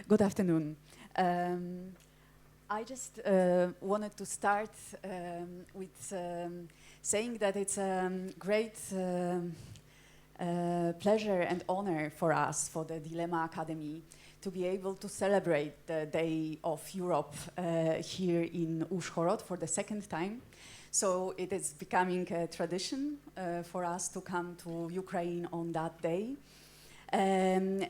Good afternoon. I just wanted to start with saying that it's a great pleasure and honor for us, for the Dilemma Academy, to be able to celebrate the Day of Europe here in Uzhhorod for the second time. So it is becoming a tradition for us to come to Ukraine on that day. And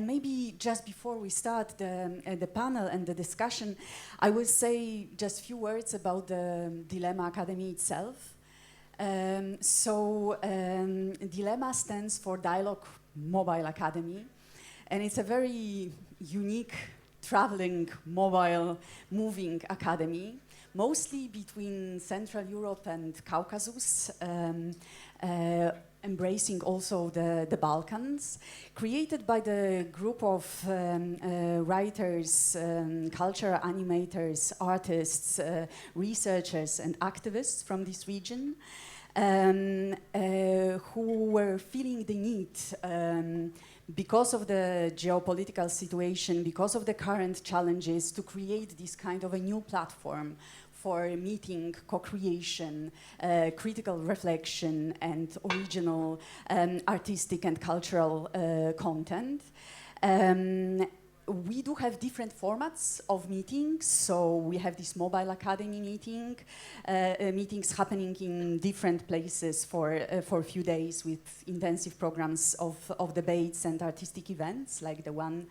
maybe just before we start the panel and the discussion, I will say just a few words about the Dilemma Academy itself. Dilemma stands for Dialogue Mobile Academy, and it's a very unique traveling, mobile, moving academy, mostly between Central Europe and Caucasus, embracing also the Balkans, created by the group of writers, cultural animators, artists, researchers and activists from this region, who were feeling the need because of the geopolitical situation, because of the current challenges, to create this kind of a new platform for meeting, co-creation, critical reflection, and original artistic and cultural content. We do have different formats of meetings, so we have this mobile academy meetings happening in different places for a few days with intensive programs of debates and artistic events, like the one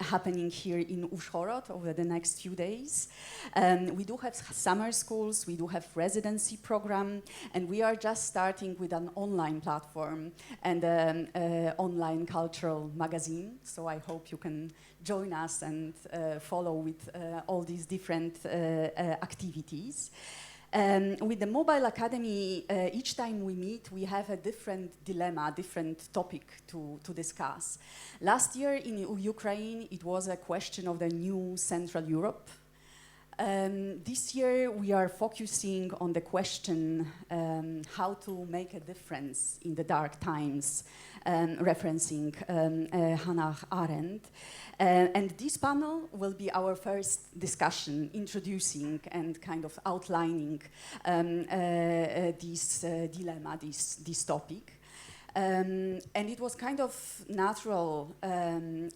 happening here in Uzhhorod over the next few days. We do have summer schools, we do have residency program, and we are just starting with an online platform and an online cultural magazine, so I hope you can join us and follow with all these different activities. With the Mobile Academy, each time we meet, we have a different dilemma, different topic to discuss. Last year in Ukraine, it was a question of the new Central Europe. This year, we are focusing on the question how to make a difference in the dark times, referencing Hannah Arendt. And this panel will be our first discussion, introducing and kind of outlining this dilemma, this topic. And it was kind of natural and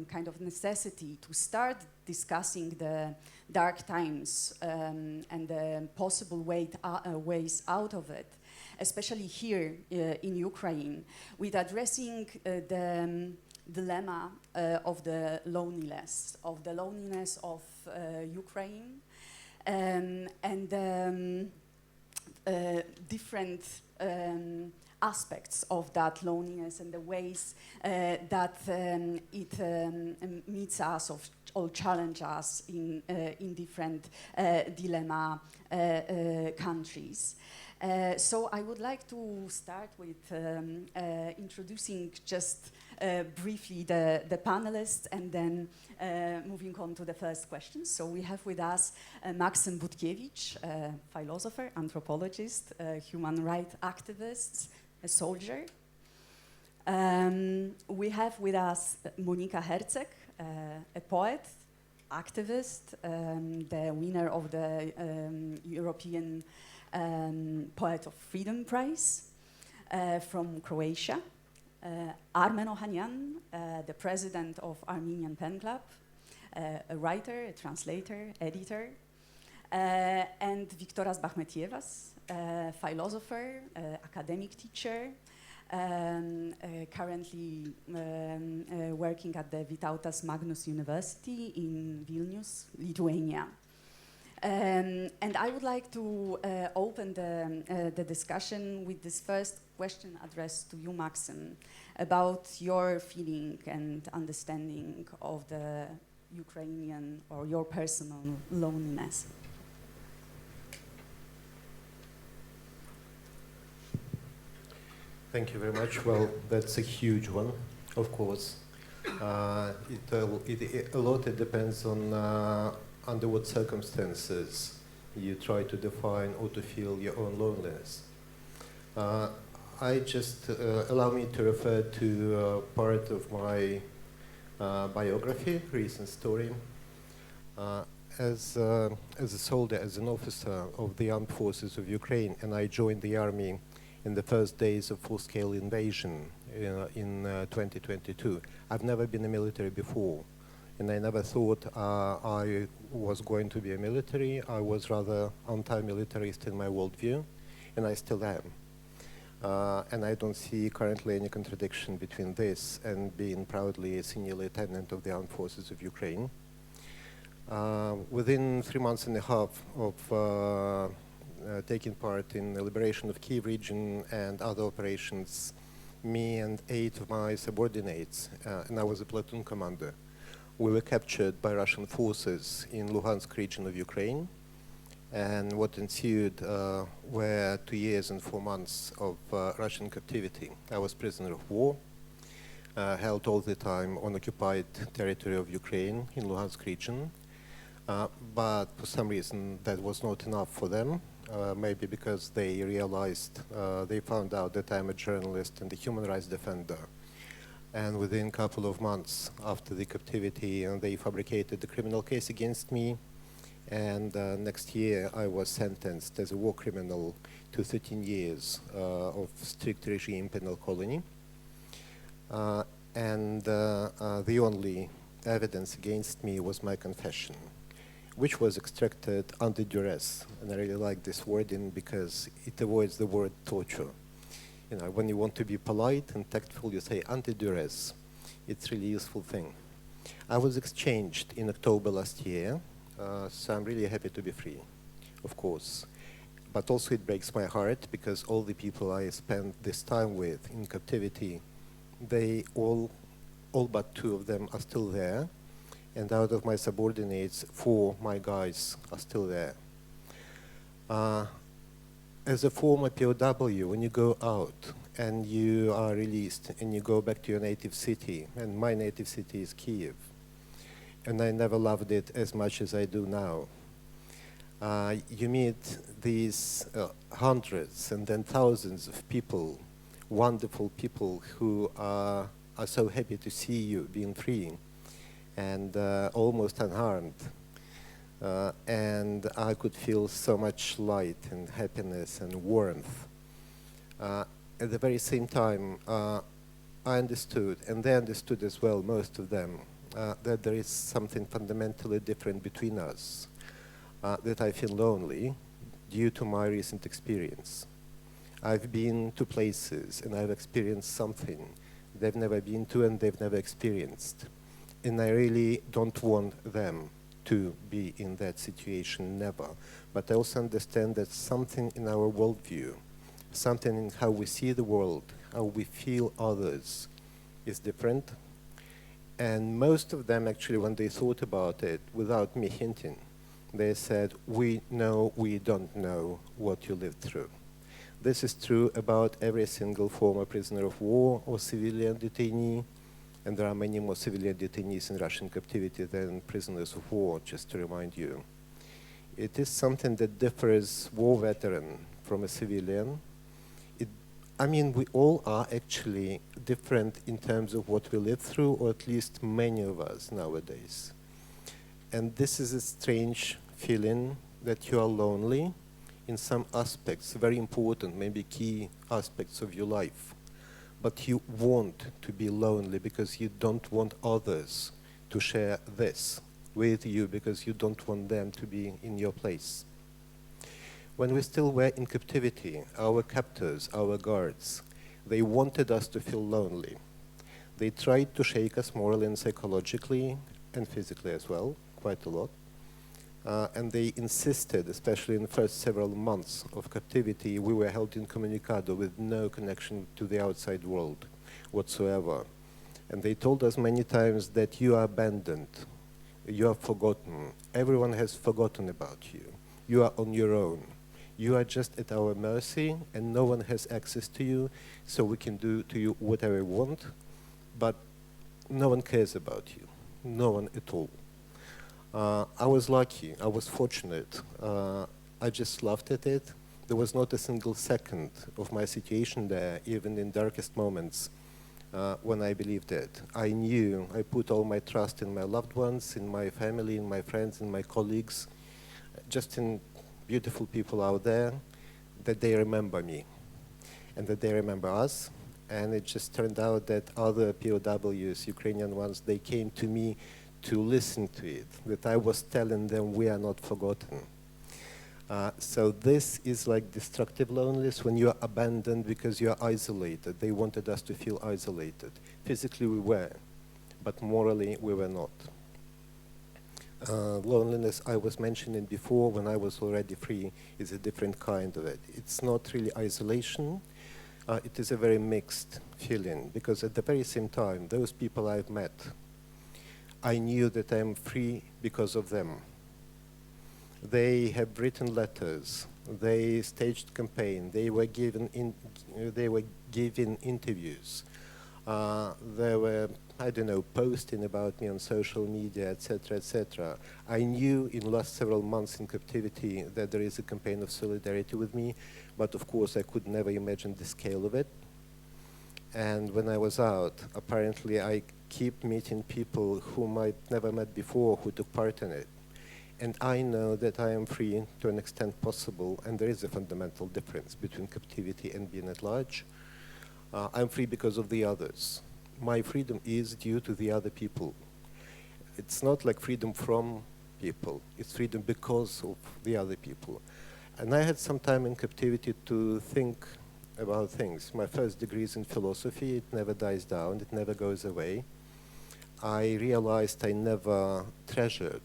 kind of necessity to start discussing the dark times and the possible ways out of it, especially here in Ukraine, with addressing the dilemma of the loneliness of Ukraine, and different aspects of that loneliness and the ways that it meets us or challenges us in different dilemma countries. So I would like to start with introducing just briefly the panelists and then moving on to the first question. So we have with us Maksym Butkevych, philosopher, anthropologist, human rights activist, a soldier. We have with us Monika Herceg, a poet, activist, the winner of the European Poet of Freedom Prize from Croatia. Armen Ohanyan, the president of Armenian Pen Club, a writer, a translator, editor, and Viktoras Bachmetievas, a philosopher, academic teacher, currently working at the Vytautas Magnus University in Vilnius, Lithuania. And I would like to open the discussion with this first question addressed to you, Maksym, about your feeling and understanding of the Ukrainian or your personal loneliness. Thank you very much. Well, that's a huge one, of course. A lot it depends on under what circumstances you try to define or to feel your own loneliness. I just allow me to refer to part of my biography, recent story. As a soldier, as an officer of the armed forces of Ukraine, and I joined the army in the first days of full-scale invasion in 2022. I've never been a military before, and I never thought I was going to be a military. I was rather anti-militarist in my worldview, and I still am. And I don't see currently any contradiction between this and being proudly a senior lieutenant of the armed forces of Ukraine. Within 3 months and a half of taking part in the liberation of Kyiv region and other operations, me and 8 of my subordinates, and I was a platoon commander, we were captured by Russian forces in Luhansk region of Ukraine. And what ensued were 2 years and 4 months of Russian captivity. I was prisoner of war, held all the time on occupied territory of Ukraine in Luhansk region. But for some reason that was not enough for them, maybe because they realized, they found out that I'm a journalist and a human rights defender. And within a couple of months after the captivity, they fabricated a criminal case against me. And next year I was sentenced as a war criminal to 13 years of strict regime penal colony. And the only evidence against me was my confession, which was extracted under duress. And I really like this wording because it avoids the word torture. You know, when you want to be polite and tactful, you say under duress. It's a really useful thing. I was exchanged in October last year, so I'm really happy to be free, of course. But also it breaks my heart because all the people I spent this time with in captivity, they all but 2 of them are still there. And out of my subordinates, 4 my guys are still there. As a former POW, when you go out and you are released and you go back to your native city, and my native city is Kyiv, and I never loved it as much as I do now. You meet these hundreds and then thousands of people, wonderful people who are so happy to see you being free and almost unharmed. And I could feel so much light and happiness and warmth. At the very same time, I understood, and they understood as well, most of them, that there is something fundamentally different between us, that I feel lonely due to my recent experience. I've been to places and I've experienced something they've never been to and they've never experienced. And I really don't want them to be in that situation, never. But I also understand that something in our worldview, something in how we see the world, how we feel others is different. And most of them actually, when they thought about it, without me hinting, they said, we know we don't know what you lived through. This is true about every single former prisoner of war or civilian detainee, and there are many more civilian detainees in Russian captivity than prisoners of war, just to remind you. It is something that differs war veteran from a civilian. I mean, we all are actually different in terms of what we live through, or at least many of us nowadays. And this is a strange feeling that you are lonely in some aspects, very important, maybe key aspects of your life. But you want to be lonely because you don't want others to share this with you, because you don't want them to be in your place. When we still were in captivity, our captors, our guards, they wanted us to feel lonely. They tried to shake us morally and psychologically, and physically as well, quite a lot. And they insisted, especially in the first several months of captivity, we were held incommunicado with no connection to the outside world whatsoever. And they told us many times that you are abandoned, you are forgotten, everyone has forgotten about you, you are on your own. You are just at our mercy, and no one has access to you, so we can do to you whatever we want, but no one cares about you, no one at all. I was lucky, I was fortunate. I just laughed at it. There was not a single second of my situation there, even in darkest moments, when I believed it. I knew, I put all my trust in my loved ones, in my family, in my friends, in my colleagues, just in beautiful people out there, that they remember me and that they remember us. And it just turned out that other POWs, Ukrainian ones, they came to me to listen to it, that I was telling them we are not forgotten. So this is like destructive loneliness when you are abandoned because you are isolated. They wanted us to feel isolated. Physically we were, but morally we were not. Loneliness I was mentioning before when I was already free is a different kind of it. It's not really isolation. It is a very mixed feeling because at the very same time, those people I've met, I knew that I'm free because of them. They have written letters, they staged campaign, they were given interviews, they were, I don't know, posting about me on social media, etc., etc. I knew in the last several months in captivity that there is a campaign of solidarity with me, but of course I could never imagine the scale of it. And when I was out, apparently I keep meeting people whom I'd never met before who took part in it. And I know that I am free to an extent possible, and there is a fundamental difference between captivity and being at large. I'm free because of the others. My freedom is due to the other people. It's not like freedom from people, it's freedom because of the other people. And I had some time in captivity to think about things. My first degree is in philosophy, it never dies down, it never goes away. I realized I never treasured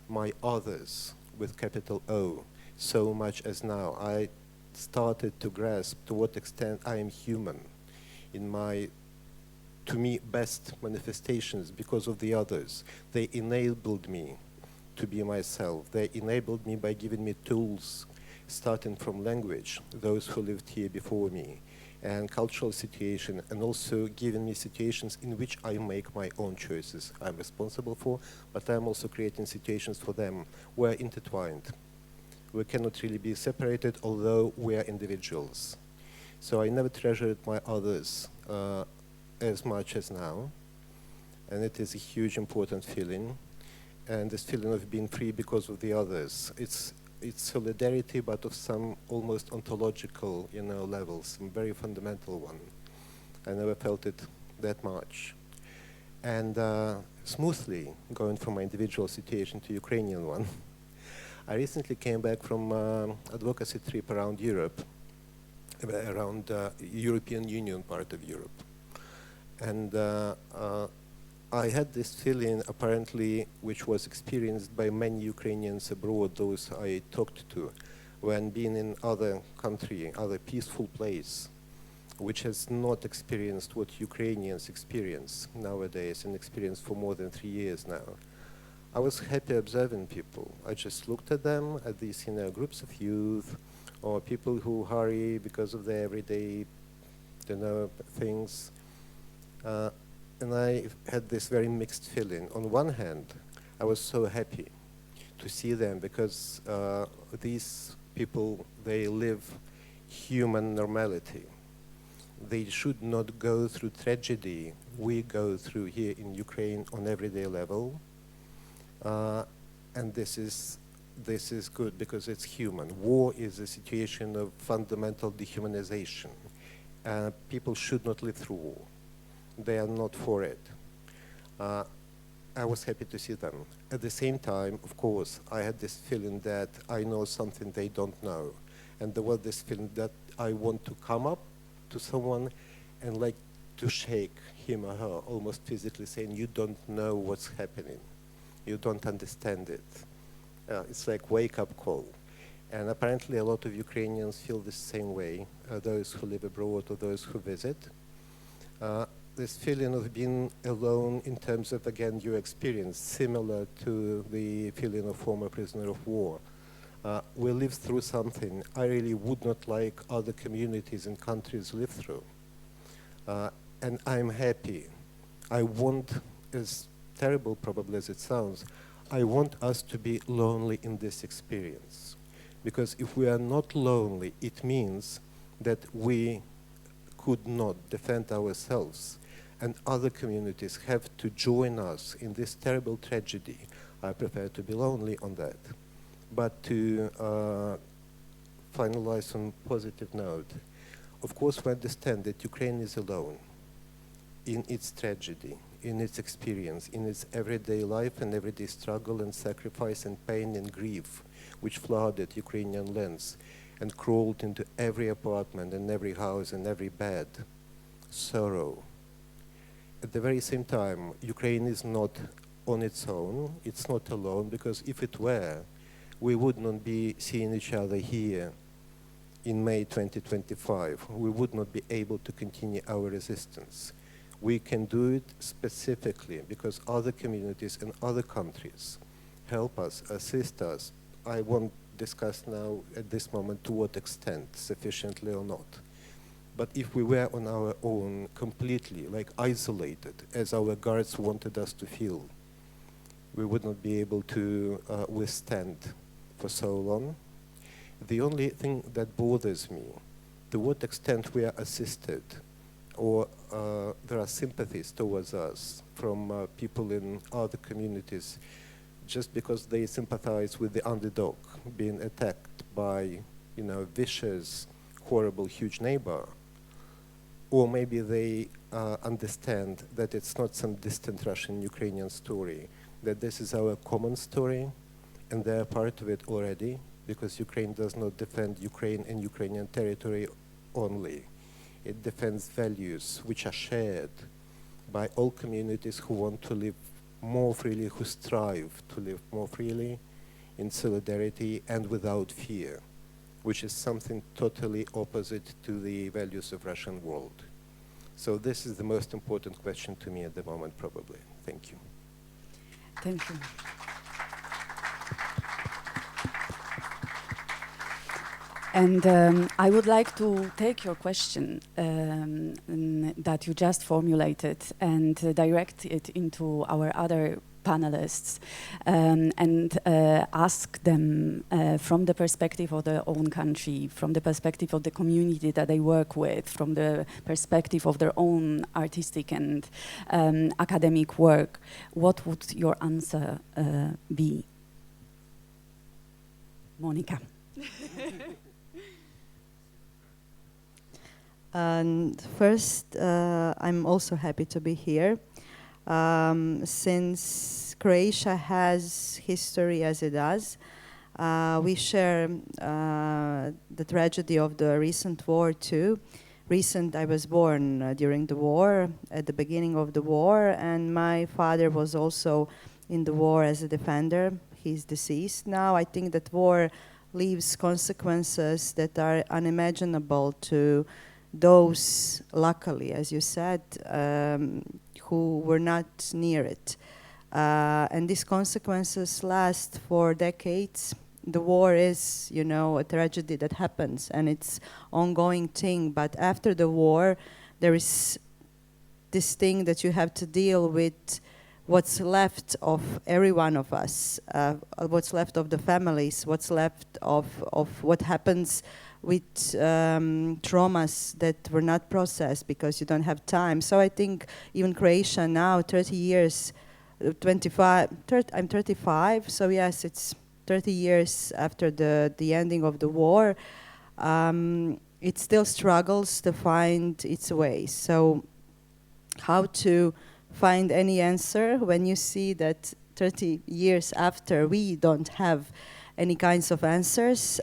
my others with capital O so much as now. I started to grasp to what extent I am human in my, to me, best manifestations because of the others. They enabled me to be myself. They enabled me by giving me tools, starting from language, those who lived here before me, and cultural situation, and also giving me situations in which I make my own choices I'm responsible for, but I'm also creating situations for them. We're intertwined. We cannot really be separated, although we are individuals. So I never treasured my others as much as now, and it is a huge, important feeling. And this feeling of being free because of the others, it's solidarity, but of some almost ontological, level, some very fundamental one. I never felt it that much. And smoothly, going from my individual situation to Ukrainian one, I recently came back from advocacy trip around Europe, around European Union part of Europe. And I had this feeling, apparently, which was experienced by many Ukrainians abroad, those I talked to, when being in other country, other peaceful place, which has not experienced what Ukrainians experience nowadays and experience for more than 3 years now. I was happy observing people. I just looked at them, at these groups of youth, or people who hurry because of their everyday things. And I had this very mixed feeling. On one hand, I was so happy to see them because these people, they live human normality. They should not go through tragedy we go through here in Ukraine on everyday level. And this is good because it's human. War is a situation of fundamental dehumanization. People should not live through war. They are not for it. I was happy to see them. At the same time, of course, I had this feeling that I know something they don't know. And there was this feeling that I want to come up to someone and like to shake him or her, almost physically saying, you don't know what's happening. You don't understand it. It's like wake-up call. And apparently a lot of Ukrainians feel the same way, those who live abroad or those who visit. This feeling of being alone in terms of, again, your experience, similar to the feeling of former prisoner of war. We lived through something I really would not like other communities and countries live through. And I'm happy. I want, as terrible probably as it sounds, I want us to be lonely in this experience. Because if we are not lonely, it means that we could not defend ourselves and other communities have to join us in this terrible tragedy, I prefer to be lonely on that. But to finalize on a positive note, of course we understand that Ukraine is alone in its tragedy, in its experience, in its everyday life and everyday struggle and sacrifice and pain and grief, which flooded Ukrainian lands and crawled into every apartment and every house and every bed. Sorrow. At the very same time, Ukraine is not on its own, it's not alone, because if it were, we would not be seeing each other here in May 2025. We would not be able to continue our resistance. We can do it specifically because other communities and other countries help us, assist us. I won't discuss now at this moment to what extent, sufficiently or not. But if we were on our own, completely, like isolated, as our guards wanted us to feel, we would not be able to withstand for so long. The only thing that bothers me, to what extent we are assisted, or there are sympathies towards us from people in other communities, just because they sympathize with the underdog being attacked by, vicious, horrible, huge neighbor. Or maybe they understand that it's not some distant Russian-Ukrainian story, that this is our common story, and they're part of it already, because Ukraine does not defend Ukraine and Ukrainian territory only. It defends values which are shared by all communities who want to live more freely, who strive to live more freely in solidarity and without fear, which is something totally opposite to the values of Russian world. So this is the most important question to me at the moment, probably. Thank you. Thank you. And I would like to take your question that you just formulated and direct it into our other panelists and ask them from the perspective of their own country, from the perspective of the community that they work with, from the perspective of their own artistic and academic work. What would your answer be? Monika. And first, I'm also happy to be here. Since Croatia has history as it does, we share the tragedy of the recent war too. I was born during the war, at the beginning of the war, and my father was also in the war as a defender. He's deceased now. I think that war leaves consequences that are unimaginable to those, luckily, as you said, who were not near it. And these consequences last for decades. The war is, a tragedy that happens, and it's ongoing thing. But after the war, there is this thing that you have to deal with what's left of every one of us, what's left of the families, what's left of what happens with traumas that were not processed because you don't have time. So I think even Croatia now, 30 years, 25, I'm 35, so yes, it's 30 years after the ending of the war. It still struggles to find its way. So how to find any answer when you see that 30 years after we don't have any kinds of answers?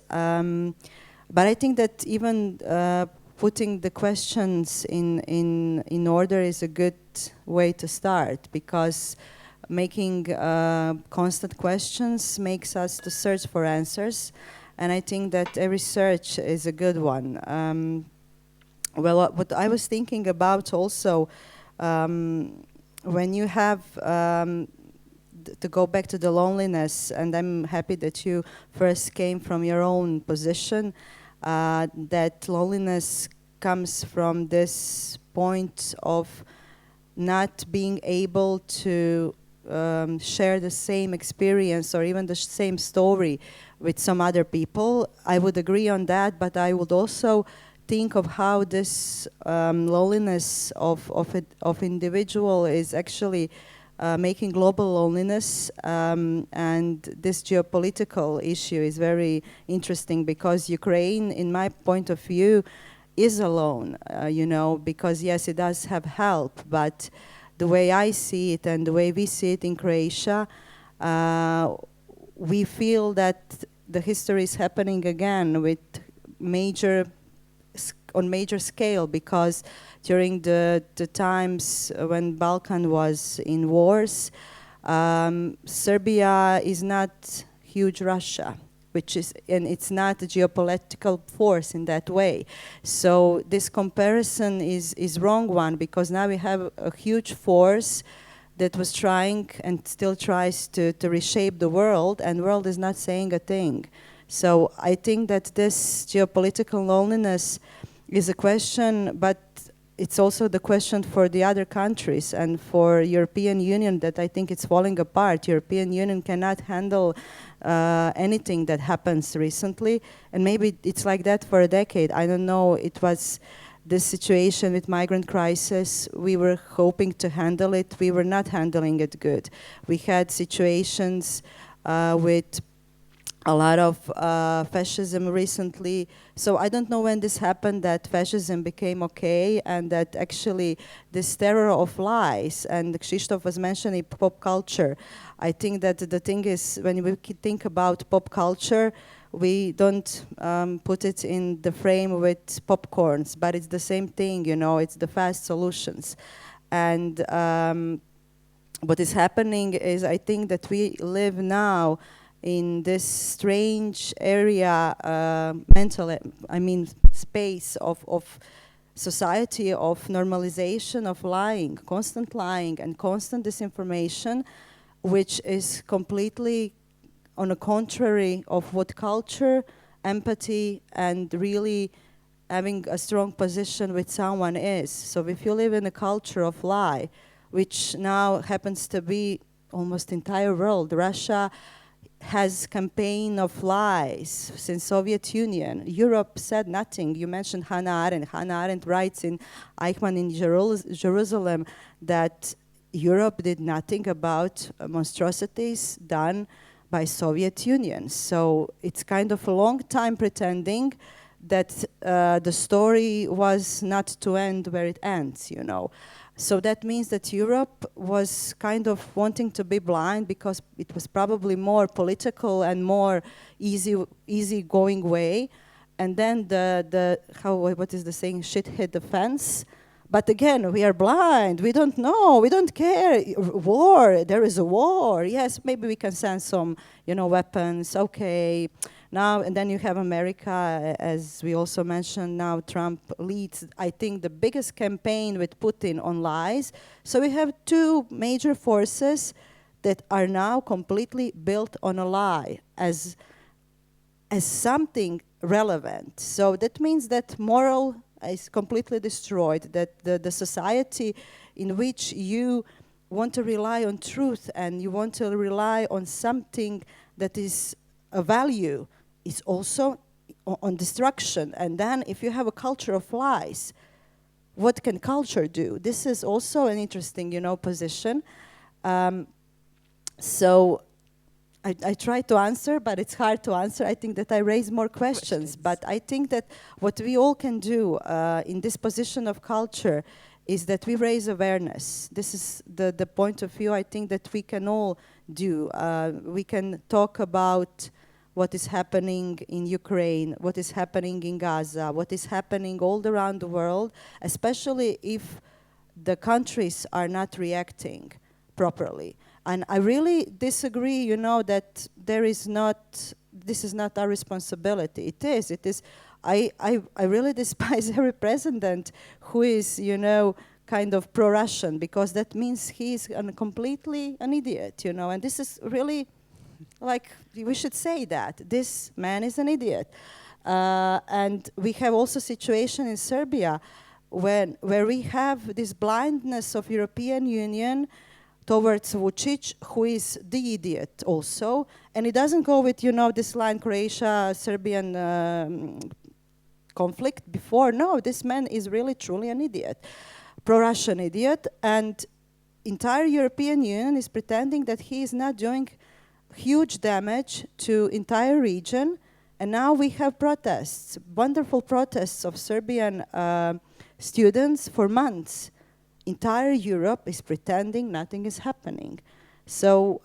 But I think that even putting the questions in order is a good way to start, because making constant questions makes us to search for answers. And I think that every search is a good one. Well, what I was thinking about also, when you have to go back to the loneliness, and I'm happy that you first came from your own position, that loneliness comes from this point of not being able to share the same experience or even the same story with some other people. I would agree on that, but I would also think of how this loneliness of individual is actually making global loneliness, and this geopolitical issue is very interesting because Ukraine, in my point of view, is alone, because yes, it does have help, but the way I see it and the way we see it in Croatia, we feel that the history is happening again with on major scale, because during the times when Balkan was in wars, Serbia is not huge Russia, and it's not a geopolitical force in that way. So this comparison is wrong one, because now we have a huge force that was trying and still tries to reshape the world, and the world is not saying a thing. So I think that this geopolitical loneliness is a question, but it's also the question for the other countries and for European Union that I think it's falling apart. European Union cannot handle anything that happens recently, and maybe it's like that for a decade. I don't know, it was this situation with migrant crisis, we were hoping to handle it, we were not handling it good. We had situations with a lot of fascism recently. So I don't know when this happened that fascism became okay and that actually this terror of lies, and Krzysztof was mentioning pop culture. I think that the thing is, when we think about pop culture, we don't put it in the frame with popcorns, but it's the same thing, it's the fast solutions. And what is happening is, I think that we live now in this strange area, space of society, of normalization of lying, constant lying and constant disinformation, which is completely on the contrary of what culture, empathy, and really having a strong position with someone is. So if you live in a culture of lie, which now happens to be almost entire world, Russia has campaign of lies since Soviet Union. Europe said nothing. You mentioned Hannah Arendt. Hannah Arendt writes in Eichmann in Jerusalem that Europe did nothing about monstrosities done by Soviet Union. So it's kind of a long time pretending that the story was not to end where it ends, So that means that Europe was kind of wanting to be blind because it was probably more political and more easy going way. And then what is the saying, shit hit the fence. But again, we are blind, we don't know, we don't care. War, there is a war. Yes, maybe we can send some, weapons, okay. Now, and then you have America, as we also mentioned, now Trump leads, I think, the biggest campaign with Putin on lies. So we have two major forces that are now completely built on a lie as something relevant. So that means that moral is completely destroyed, that the society in which you want to rely on truth and you want to rely on something that is a value is also on destruction. And then if you have a culture of lies, what can culture do? This is also an interesting, position. So I try to answer, but it's hard to answer. I think that I raise more questions. But I think that what we all can do in this position of culture is that we raise awareness. This is the point of view I think that we can all do. We can talk about what is happening in Ukraine, what is happening in Gaza, what is happening all around the world, especially if the countries are not reacting properly. And I really disagree, that this is not our responsibility. It is. I really despise every president who is, kind of pro-Russian, because that means he's completely an idiot, and this is really, like, we should say that. This man is an idiot. And we have also a situation in Serbia where we have this blindness of European Union towards Vučić, who is the idiot also. And it doesn't go with, this line, Croatia, Serbian conflict before. No, this man is really truly an idiot, pro-Russian idiot, and entire European Union is pretending that he is not doing huge damage to entire region. And now we have protests, wonderful protests of Serbian students for months. Entire Europe is pretending nothing is happening. So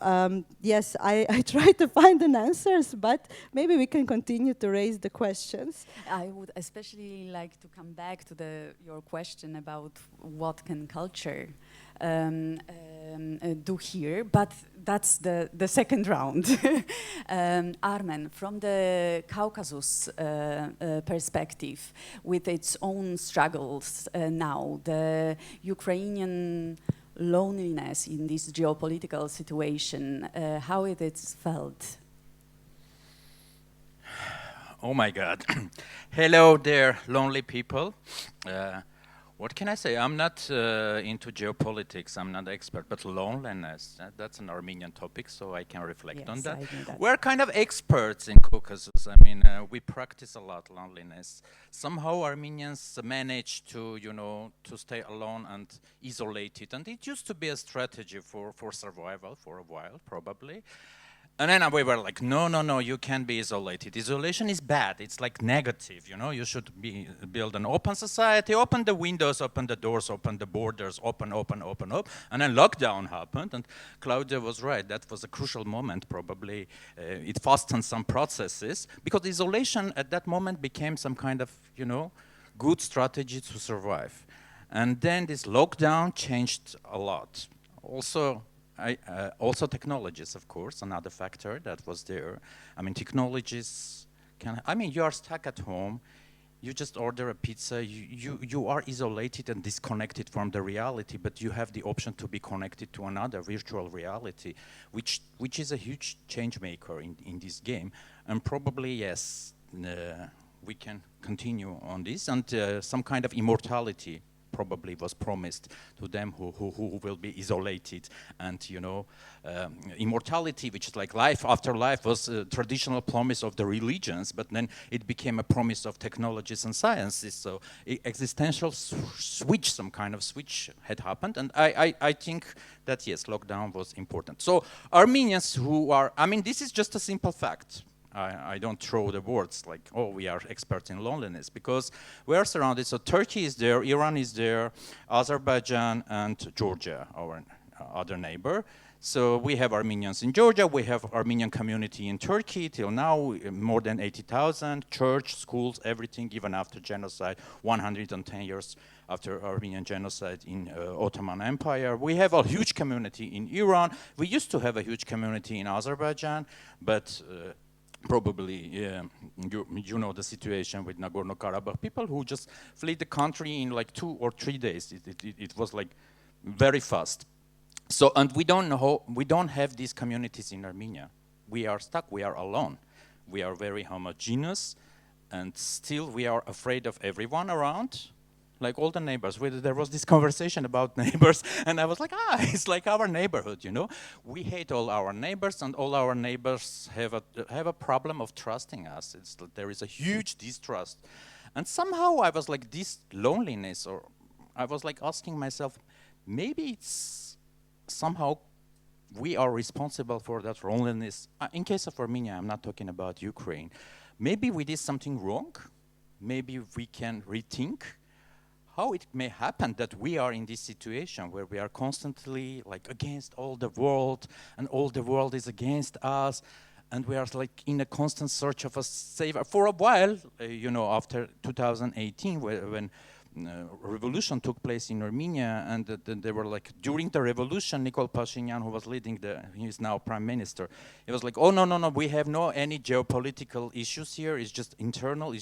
yes, I try to find an answers, but maybe we can continue to raise the questions. I would especially like to come back to your question about what can culture do here, but that's the second round. Armen, from the Caucasus perspective, with its own struggles now, the Ukrainian loneliness in this geopolitical situation, how it is felt? Oh my God. Hello there, lonely people. What can I say? I'm not into geopolitics, I'm not an expert, but loneliness, that's an Armenian topic, so I can reflect on that. We're kind of experts in Caucasus. I mean, we practice a lot loneliness. Somehow Armenians manage to, to stay alone and isolated, and it used to be a strategy for survival for a while, probably. And then we were like, no, you can't be isolated. Isolation is bad. It's like negative, You should build an open society, open the windows, open the doors, open the borders, open. And then lockdown happened, and Claudia was right. That was a crucial moment, probably. It fastened some processes, because isolation at that moment became some kind of, good strategy to survive. And then this lockdown changed a lot. Also technologies, of course, another factor that was there. I mean, technologies you are stuck at home, you just order a pizza, you are isolated and disconnected from the reality, but you have the option to be connected to another virtual reality, which is a huge change maker in this game. And probably, yes, we can continue on this, and some kind of immortality probably was promised to them who will be isolated. And immortality, which is like life after life, was a traditional promise of the religions, but then it became a promise of technologies and sciences. So existential switch, some kind of switch had happened, and I think that yes, lockdown was important. So Armenians who are, this is just a simple fact. I don't throw the words like, oh, we are experts in loneliness, because we are surrounded. So Turkey is there, Iran is there, Azerbaijan, and Georgia, our other neighbor. So we have Armenians in Georgia, we have Armenian community in Turkey, till now more than 80,000, church, schools, everything, even after genocide, 110 years after Armenian genocide in Ottoman Empire. We have a huge community in Iran. We used to have a huge community in Azerbaijan, but probably, you know the situation with Nagorno-Karabakh people who just fled the country in like 2 or 3 days. It was like very fast. So, and we don't have these communities in Armenia. We are stuck, we are alone. We are very homogeneous, and still we are afraid of everyone around. Like all the neighbors. There was this conversation about neighbors, and I was like, it's like our neighborhood, We hate all our neighbors, and all our neighbors have a problem of trusting us. There is a huge distrust. And somehow I was like, this loneliness, or I was like asking myself, maybe it's somehow we are responsible for that loneliness. In case of Armenia, I'm not talking about Ukraine. Maybe we did something wrong. Maybe we can rethink how it may happen that we are in this situation where we are constantly like against all the world, and all the world is against us, and we are like in a constant search of a savior. For a while, after 2018, when revolution took place in Armenia, and they were like, during the revolution, Nikol Pashinyan, who was leading he is now prime minister, he was like, oh, no, we have any geopolitical issues here, it's just internal,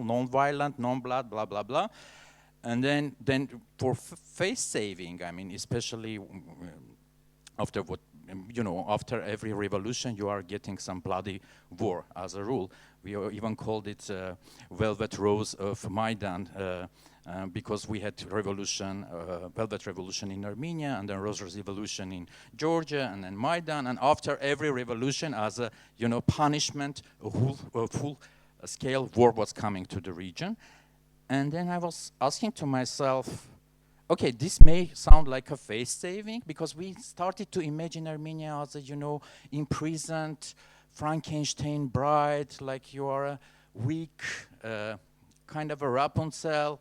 non-violent, non-blood, blah, blah, blah. And then for face saving, especially after after every revolution, you are getting some bloody war as a rule. We even called it Velvet Rose of Maidan, because we had Velvet Revolution in Armenia, and then Rose Revolution in Georgia, and then Maidan. And after every revolution, as a punishment, a full scale war was coming to the region. And then I was asking to myself, okay, this may sound like a face saving, because we started to imagine Armenia as a, imprisoned Frankenstein bride, like you are a weak, kind of a Rapunzel,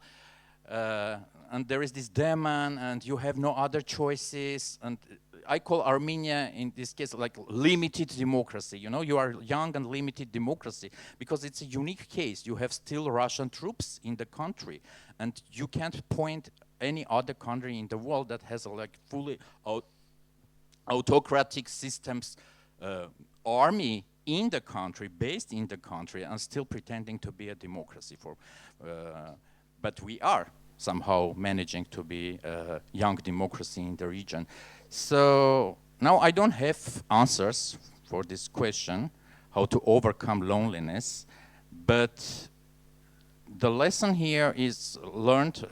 and there is this demon, and you have no other choices. And I call Armenia, in this case, like limited democracy. You are young and limited democracy, because it's a unique case. You have still Russian troops in the country, and you can't point any other country in the world that has a fully autocratic systems army in the country, based in the country, and still pretending to be a democracy. But we are somehow managing to be a young democracy in the region. So now I don't have answers for this question, how to overcome loneliness, but the lesson here is learned,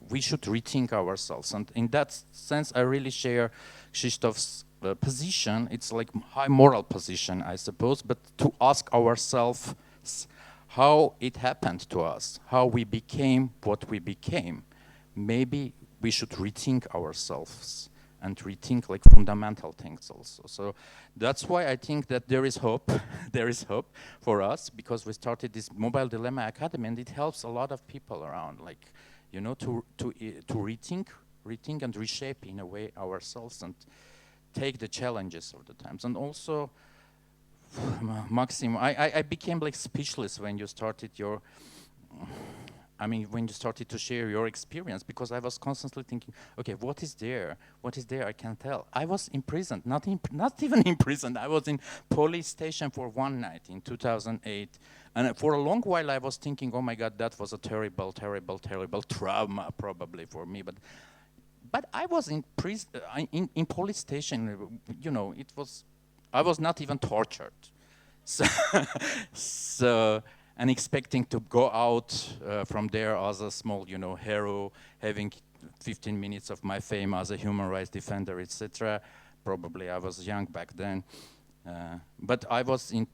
we should rethink ourselves. And in that sense, I really share Krzysztof's position. It's like high moral position, I suppose, but to ask ourselves how it happened to us, how we became what we became. Maybe we should rethink ourselves and rethink fundamental things also. So that's why I think that there is hope. There is hope for us, because we started this Mobile Dilemma Academy, and it helps a lot of people around, to rethink and reshape in a way ourselves and take the challenges of the times. And also, Maksym, I became speechless when you started when you started to share your experience, because I was constantly thinking, okay, what is there? What is there? I can't tell. I was imprisoned, not even imprisoned. I was in police station for one night in 2008. And for a long while I was thinking, oh my God, that was a terrible, terrible, terrible trauma probably for me. But I was in prison, in police station, I was not even tortured. So and expecting to go out from there as a small, hero, having 15 minutes of my fame as a human rights defender, etc. Probably I was young back then. But I was in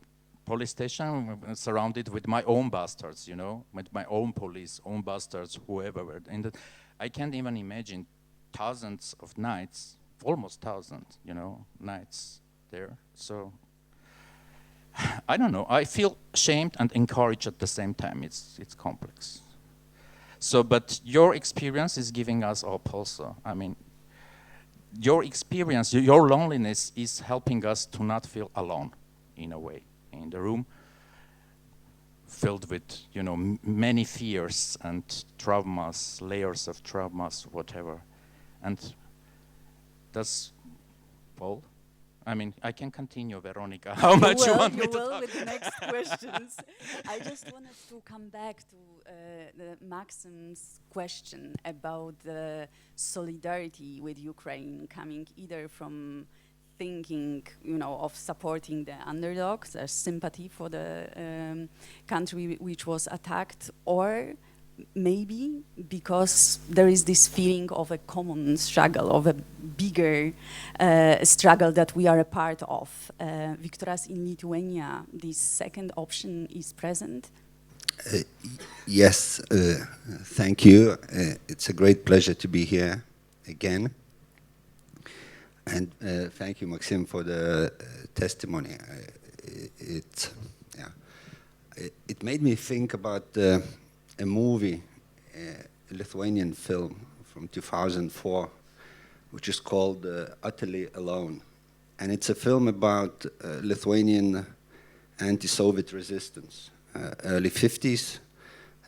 police station surrounded with my own bastards, with my own police, own bastards, whoever were. And I can't even imagine thousands of nights, almost 1,000, nights there. So I don't know. I feel shamed and encouraged at the same time. It's complex. So, but your experience is giving us hope also. I mean, your experience, your loneliness is helping us to not feel alone, in a way, in the room filled with, many fears and traumas, layers of traumas, whatever. And that's all. I mean, I can continue, Weronika. How much you want me to talk? With the next questions. I just wanted to come back to Maksym's question about the solidarity with Ukraine coming either from thinking, of supporting the underdogs, their sympathy for the country which was attacked, or maybe because there is this feeling of a common struggle, of a bigger struggle that we are a part of. Viktoras, in Lithuania, this second option is present? Yes, thank you. It's a great pleasure to be here again. And thank you, Maksym, for the testimony. It made me think about a movie, a Lithuanian film from 2004, which is called Utterly Alone. And it's a film about Lithuanian anti-Soviet resistance. Early 50s,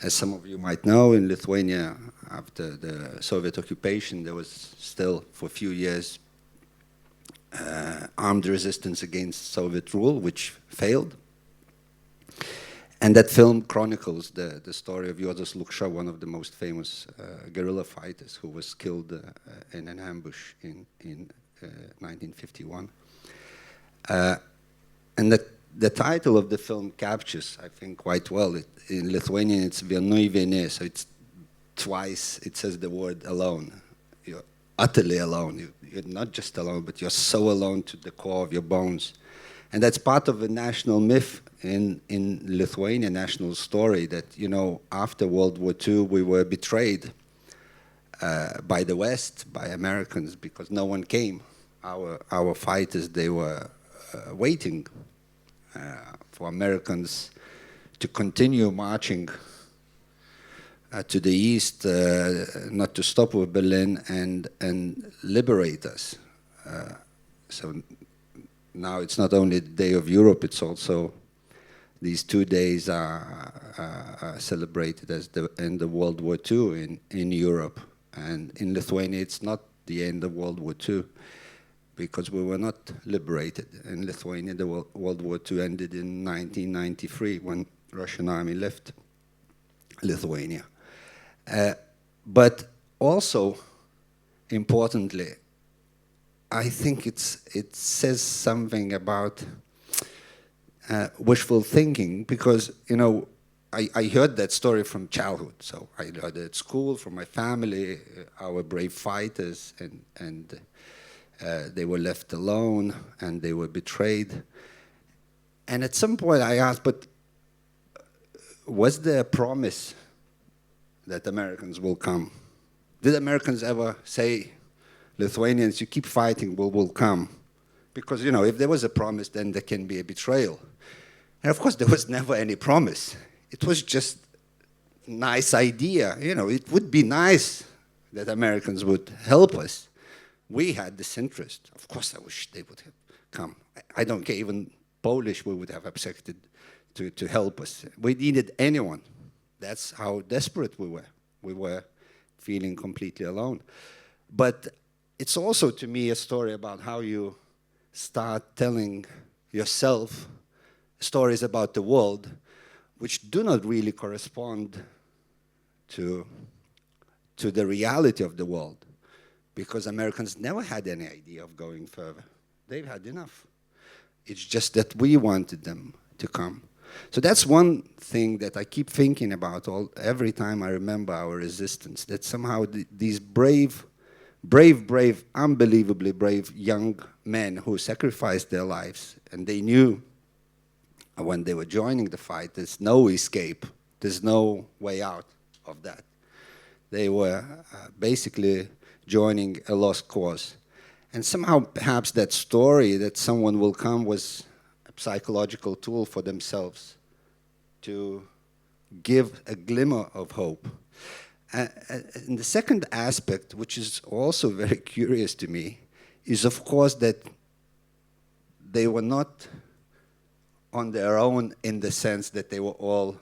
as some of you might know, in Lithuania, after the Soviet occupation, there was still, for a few years, armed resistance against Soviet rule, which failed. And that film chronicles the story of Juozas Lukša, one of the most famous guerrilla fighters who was killed in an ambush in 1951. And the title of the film captures, I think, quite well. In Lithuanian, it's vienui vieni, so it's twice, it says the word alone. You're utterly alone. You're not just alone, but you're so alone to the core of your bones. And that's part of a national myth in Lithuania national story that, you know, after World War II, we were betrayed by the West, by Americans, because no one came. Our fighters, they were waiting for Americans to continue marching to the east, not to stop with Berlin and liberate us. So now it's not only the Day of Europe, it's also these 2 days are celebrated as the end of World War II in Europe. And in Lithuania, it's not the end of World War II, because we were not liberated. In Lithuania, the World War II ended in 1993 when Russian army left Lithuania. But also, importantly, I think it says something about wishful thinking, because, you know, I heard that story from childhood. So I heard it at school, from my family, our brave fighters, and they were left alone, and they were betrayed. And at some point I asked, but was there a promise that Americans will come? Did Americans ever say, Lithuanians, you keep fighting, we'll come? Because, you know, if there was a promise, then there can be a betrayal. And of course, there was never any promise. It was just a nice idea. You know, it would be nice that Americans would help us. We had this interest. Of course, I wish they would have come. I don't care, even Polish we would have accepted to help us. We needed anyone. That's how desperate we were. We were feeling completely alone. But it's also, to me, a story about how you start telling yourself stories about the world which do not really correspond to the reality of the world, because Americans never had any idea of going further. They've had enough. It's just that we wanted them to come. So that's one thing that I keep thinking about every time I remember our resistance, that somehow these brave, unbelievably brave young men who sacrificed their lives, and they knew when they were joining the fight, there's no escape, there's no way out of that. They were basically joining a lost cause. And somehow perhaps that story that someone will come was a psychological tool for themselves to give a glimmer of hope. And the second aspect, which is also very curious to me, is of course that they were not on their own in the sense that they were all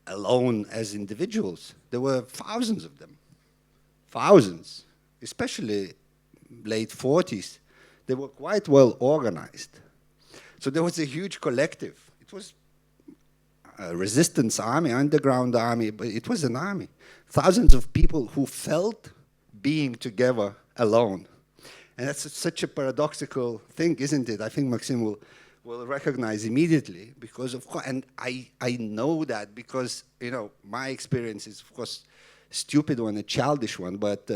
alone as individuals. There were thousands of them, thousands, especially late 40s. They were quite well organized. So there was a huge collective. It was a resistance army, underground army, but it was an army. Thousands of people who felt being together alone. And that's such a paradoxical thing, isn't it? I think Maksym will recognize immediately, because of course, and I know that because, you know, my experience is, of course, stupid one, a childish one, but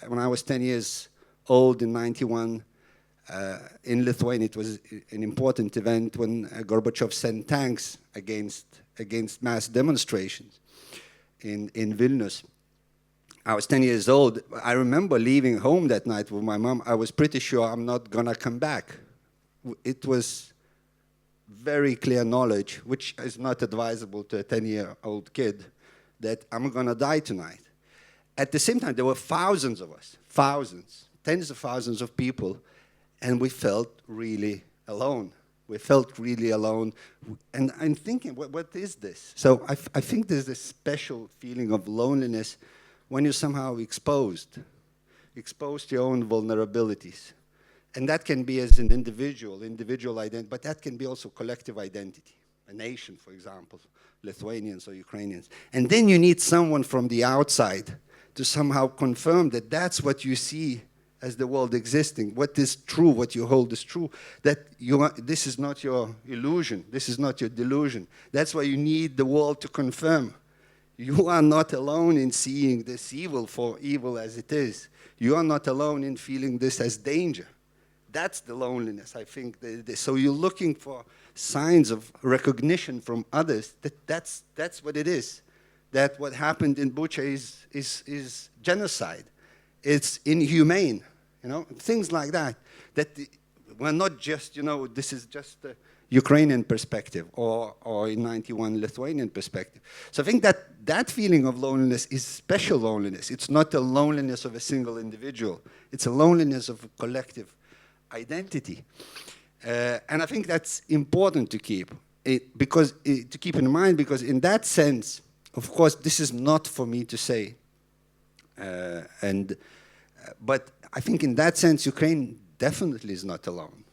when I was 10 years old in 91, in Lithuania, it was an important event when Gorbachev sent tanks against mass demonstrations in Vilnius. I was 10 years old. I remember leaving home that night with my mom. I was pretty sure I'm not gonna come back. It was very clear knowledge, which is not advisable to a 10-year-old kid, that I'm gonna die tonight. At the same time, there were thousands of us, thousands, tens of thousands of people, and we felt really alone. We felt really alone. And I'm thinking, what is this? So I think there's this special feeling of loneliness when you're somehow exposed to your own vulnerabilities. And that can be as an individual identity, but that can be also collective identity. A nation, for example, Lithuanians or Ukrainians. And then you need someone from the outside to somehow confirm that that's what you see as the world existing, what is true, what you hold is true, that this is not your illusion, this is not your delusion. That's why you need the world to confirm. You are not alone in seeing this evil for evil as it is. You are not alone in feeling this as danger. That's the loneliness, I think. So you're looking for signs of recognition from others that that's what it is. That what happened in Bucha is genocide. It's inhumane, you know, things like that. That we're not just, you know, this is just the Ukrainian perspective or in 91 Lithuanian perspective. So I think that feeling of loneliness is special loneliness. It's not a loneliness of a single individual. It's a loneliness of a collective identity. And I think that's important to keep to keep in mind, because in that sense, of course, this is not for me to say. But I think in that sense, Ukraine definitely is not alone.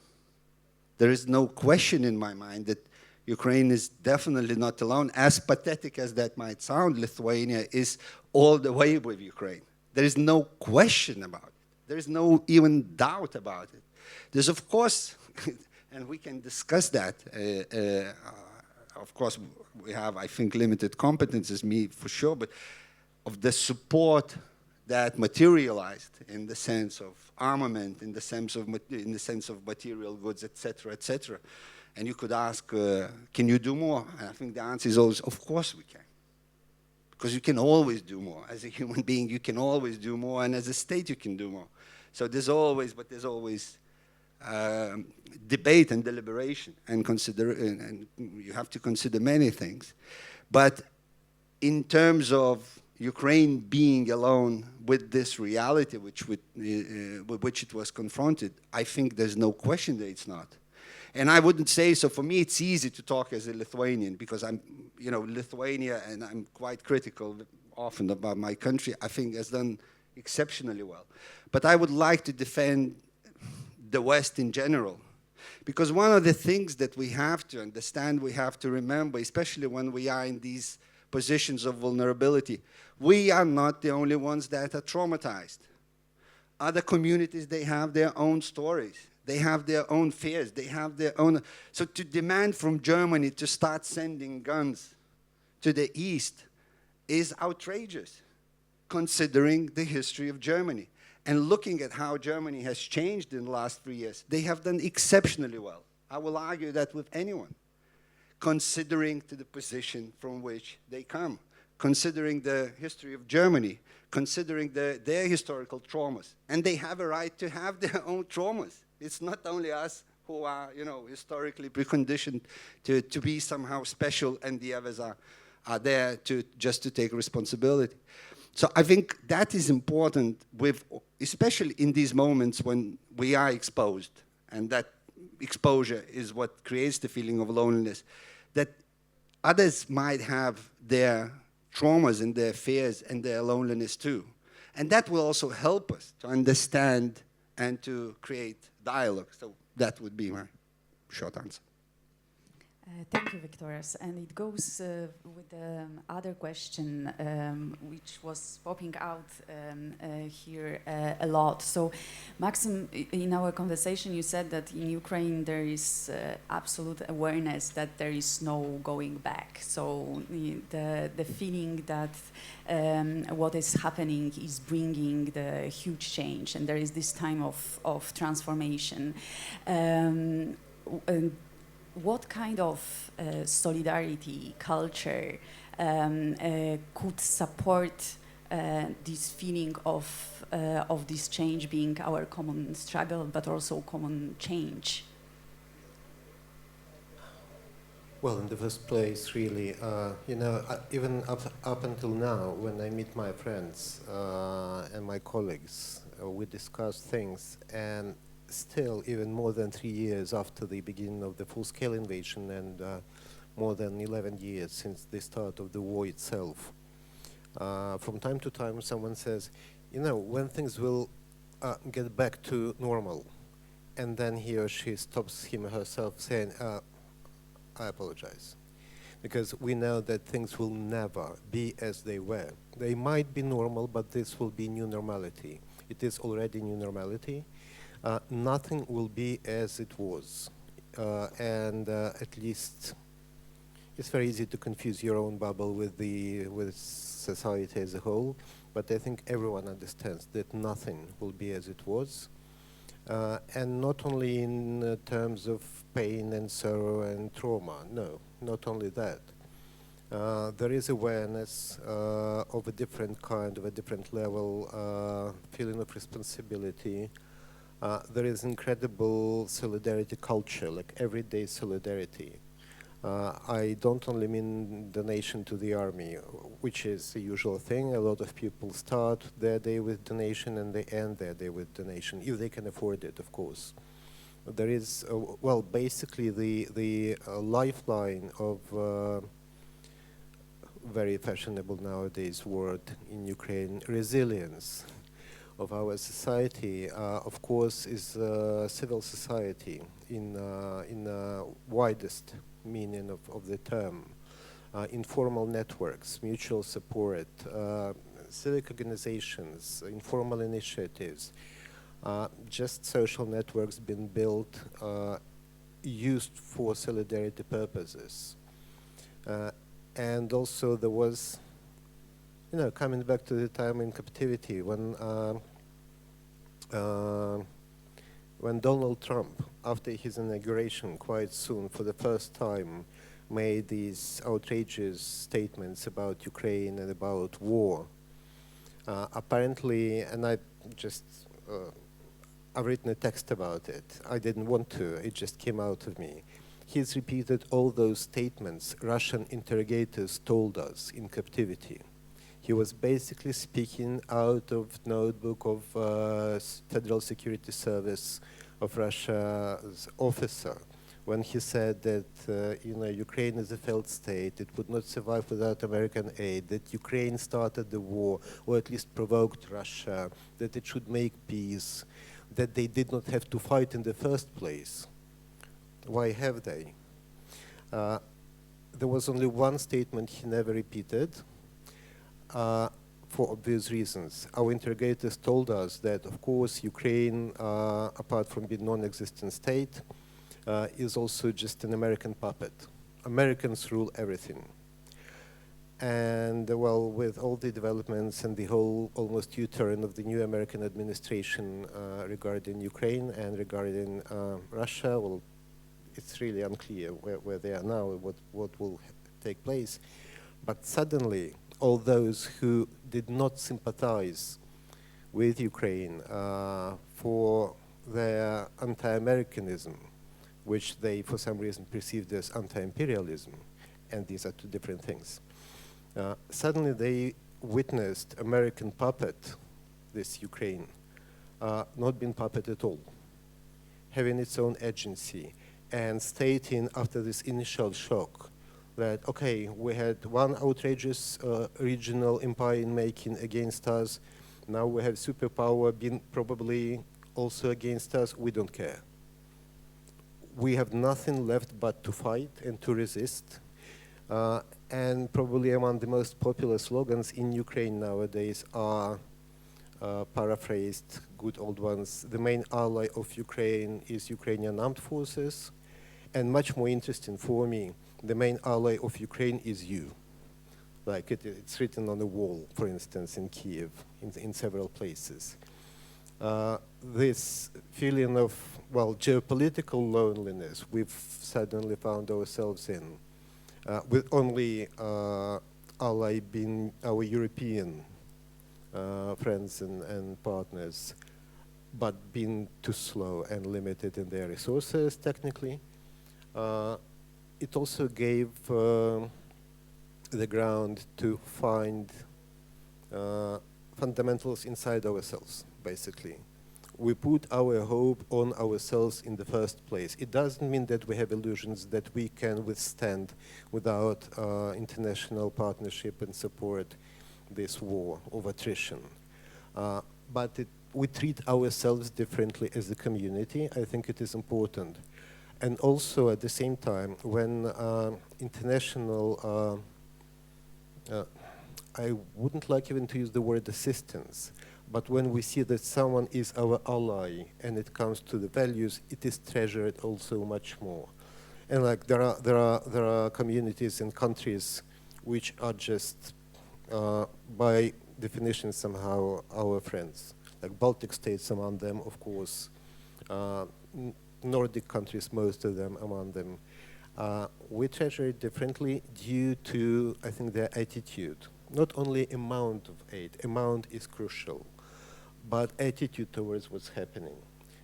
There is no question in my mind that Ukraine is definitely not alone. As pathetic as that might sound, Lithuania is all the way with Ukraine. There is no question about it. There is no even doubt about it. There's, of course, and we can discuss that. Of course, we have, I think, limited competences, me for sure, but of the support that materialized in the sense of armament, in the sense of material goods, etc., etc. And you could ask, can you do more? And I think the answer is always, of course we can. Because you can always do more. As a human being, you can always do more, and as a state, you can do more. So there's always debate and deliberation, and and you have to consider many things. But in terms of Ukraine being alone with this reality with which it was confronted, I think there's no question that it's not. And I wouldn't say, so for me it's easy to talk as a Lithuanian, because I'm, you know, Lithuania, and I'm quite critical often about my country, I think has done exceptionally well. But I would like to defend the West in general, because one of the things that we have to understand, we have to remember, especially when we are in these positions of vulnerability, we are not the only ones that are traumatized. Other communities, they have their own stories. They have their own fears. They have their own. So to demand from Germany to start sending guns to the East is outrageous, considering the history of Germany. And looking at how Germany has changed in the last 3 years, they have done exceptionally well. I will argue that with anyone, considering to the position from which they come, considering the history of Germany, considering their historical traumas. And they have a right to have their own traumas. It's not only us who are, you know, historically preconditioned to be somehow special, and the others are there just to take responsibility. So I think that is important, especially in these moments when we are exposed, and that exposure is what creates the feeling of loneliness, that others might have their traumas and their fears and their loneliness too. And that will also help us to understand and to create dialogue. So that would be my short answer. Thank you, Viktoras. And it goes with the other question, which was popping out here a lot. So, Maksym, in our conversation, you said that in Ukraine there is absolute awareness that there is no going back. So, the feeling that what is happening is bringing the huge change, and there is this time of transformation. What kind of solidarity culture could support this feeling of this change being our common struggle, but also common change? Well, in the first place, really, you know, even up until now, when I meet my friends and my colleagues, we discuss things, and still, even more than 3 years after the beginning of the full-scale invasion, and more than 11 years since the start of the war itself, from time to time someone says, you know, when things will get back to normal, and then he or she stops him or herself saying, I apologize, because we know that things will never be as they were. They might be normal, but this will be new normality. It is already new normality. Nothing will be as it was, and at least it's very easy to confuse your own bubble with society as a whole. But I think everyone understands that nothing will be as it was, And not only in terms of pain and sorrow and trauma, no, not only that. There is awareness of a different kind, of a different level, feeling of responsibility. There is incredible solidarity culture, like everyday solidarity. I don't only mean donation to the army, which is the usual thing. A lot of people start their day with donation and they end their day with donation, if they can afford it, of course. There is, well, basically the lifeline of very fashionable nowadays word in Ukraine, resilience of our society, of course, is civil society in widest meaning of the term. Informal networks, mutual support, civic organizations, informal initiatives, just social networks being built, used for solidarity purposes. And also there was, coming back to the time in captivity when Donald Trump, after his inauguration quite soon, for the first time, made these outrageous statements about Ukraine and about war. Apparently, and I've written a text about it. I didn't want to, it just came out of me. He's repeated all those statements Russian interrogators told us in captivity. He was basically speaking out of notebook of Federal Security Service of Russia's officer when he said that Ukraine is a failed state, it would not survive without American aid, that Ukraine started the war or at least provoked Russia, that it should make peace, that they did not have to fight in the first place. Why have they? There was only one statement he never repeated, for obvious reasons. Our interrogators told us that, of course, Ukraine, apart from being non-existent state, is also just an American puppet. Americans rule everything. And well, with all the developments and the whole almost U-turn of the new American administration regarding Ukraine and regarding Russia, well, it's really unclear where they are now, what will take place. But suddenly, all those who did not sympathize with Ukraine for their anti-Americanism, which they for some reason perceived as anti-imperialism, and these are two different things. Suddenly they witnessed American puppet, this Ukraine, not being puppet at all, having its own agency, and stating after this initial shock that, okay, we had one outrageous regional empire in making against us, now we have superpower being probably also against us, we don't care. We have nothing left but to fight and to resist. And probably among the most popular slogans in Ukraine nowadays are paraphrased, good old ones. The main ally of Ukraine is Ukrainian armed forces. And much more interesting for me, the main ally of Ukraine is you. Like it's written on the wall, for instance, in Kiev, in several places. This feeling of, well, geopolitical loneliness we've suddenly found ourselves in, with only ally being our European friends and partners, but being too slow and limited in their resources technically. It also gave the ground to find fundamentals inside ourselves, basically. We put our hope on ourselves in the first place. It doesn't mean that we have illusions that we can withstand without international partnership and support this war of attrition. But we treat ourselves differently as a community. I think it is important. And also at the same time, when international, I wouldn't like even to use the word assistance, but when we see that someone is our ally and it comes to the values, it is treasured also much more. And like there are communities and countries which are just by definition somehow our friends, like Baltic states among them, of course, Nordic countries, most of them among them. We treasure it differently due to, I think, their attitude. Not only amount of aid, amount is crucial, but attitude towards what's happening.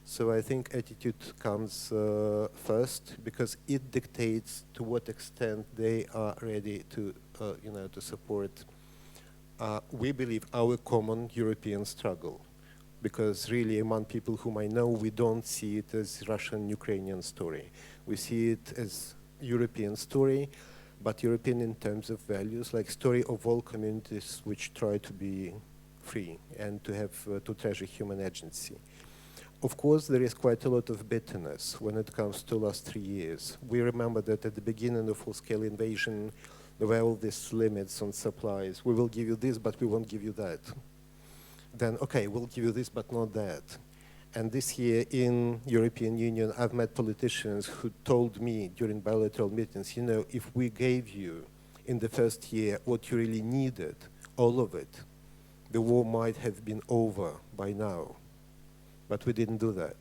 So I think attitude comes first, because it dictates to what extent they are ready to, to support, we believe, our common European struggle. Because really, among people whom I know, we don't see it as Russian-Ukrainian story. We see it as European story, but European in terms of values, like story of all communities which try to be free and to have to treasure human agency. Of course, there is quite a lot of bitterness when it comes to last 3 years. We remember that at the beginning of full-scale invasion, there were all these limits on supplies. We will give you this, but we won't give you that. Then, okay, we'll give you this, but not that. And this year in European Union, I've met politicians who told me during bilateral meetings, if we gave you in the first year what you really needed, all of it, the war might have been over by now. But we didn't do that.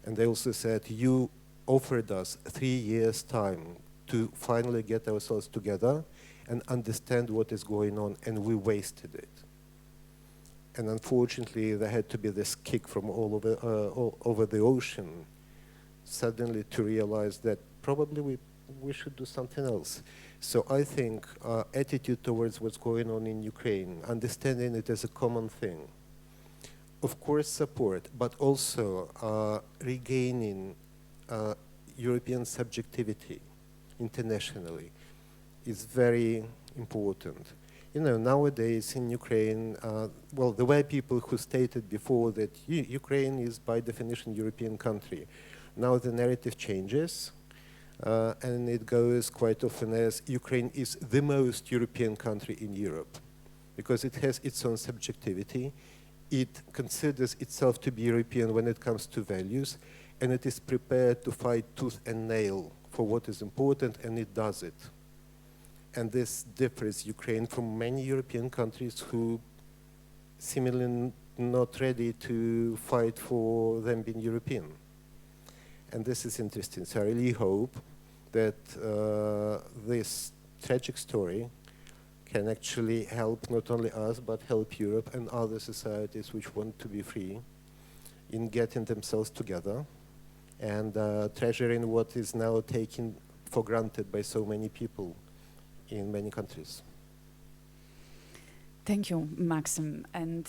And they also said, you offered us 3 years' time to finally get ourselves together and understand what is going on, and we wasted it. And unfortunately, there had to be this kick from all over the ocean, suddenly to realize that probably we should do something else. So I think attitude towards what's going on in Ukraine, understanding it as a common thing, of course support, but also regaining European subjectivity internationally is very important. Nowadays in Ukraine, there were people who stated before that Ukraine is by definition European country. Now the narrative changes, and it goes quite often as Ukraine is the most European country in Europe, because it has its own subjectivity. It considers itself to be European when it comes to values, and it is prepared to fight tooth and nail for what is important, and it does it. And this differs Ukraine from many European countries who seemingly not ready to fight for them being European. And this is interesting. So I really hope that this tragic story can actually help not only us, but help Europe and other societies which want to be free in getting themselves together and treasuring what is now taken for granted by so many people in many countries. Thank you, Maksym. And